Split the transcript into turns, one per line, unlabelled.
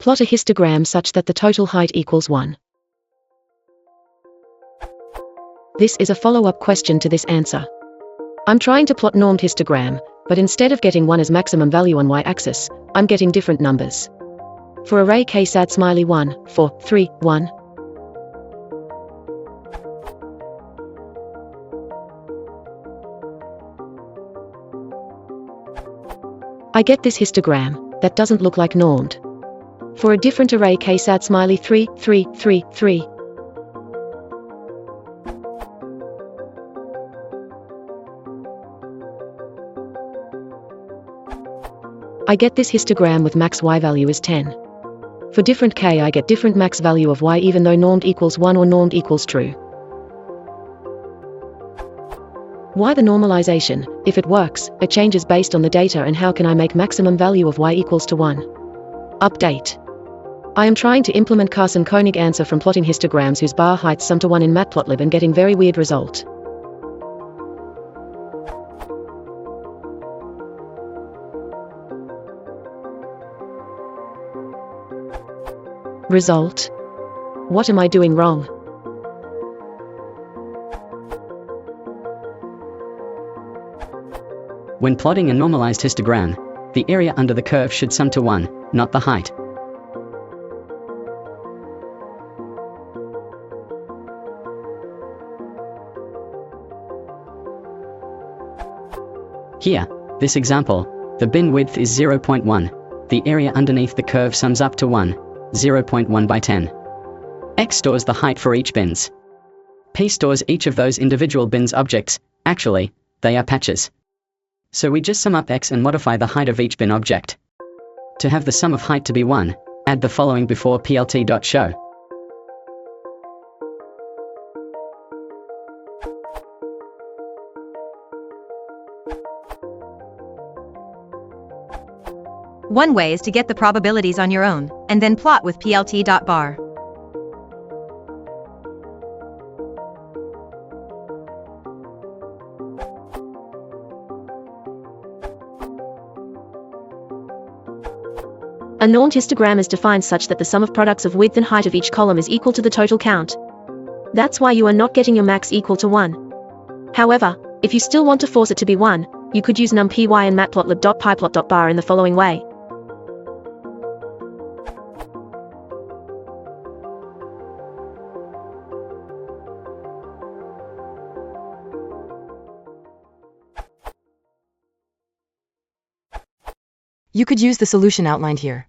Plot a histogram such that the total height equals 1. This is a follow-up question to this answer. I'm trying to plot normed histogram, but instead of getting 1 as maximum value on y-axis, I'm getting different numbers. For array k sad smiley 1, 4, 3, 1. I get this histogram that doesn't look like normed. For a different array k sad smiley 3, 3, 3, 3. I get this histogram with max y value is 10. For different k I get different max value of y even though normed equals 1 or normed equals true. Why the normalization? If it works, it changes based on the data, and how can I make maximum value of y equals to 1? Update. I am trying to implement Carson-Koenig answer from plotting histograms whose bar heights sum to 1 in matplotlib and getting very weird result. Result? What am I doing wrong?
When plotting a normalized histogram, the area under the curve should sum to 1, not the height. Here, this example, the bin width is 0.1. The area underneath the curve sums up to 1, 0.1 by 10. X stores the height for each bins. P stores each of those individual bins objects. Actually, they are patches. So we just sum up X and modify the height of each bin object. To have the sum of height to be 1, add the following before plt.show.
One way is to get the probabilities on your own, and then plot with plt.bar.
A normed histogram is defined such that the sum of products of width and height of each column is equal to the total count. That's why you are not getting your max equal to 1. However, if you still want to force it to be 1, you could use numpy and matplotlib.pyplot.bar in the following way.
You could use the solution outlined here.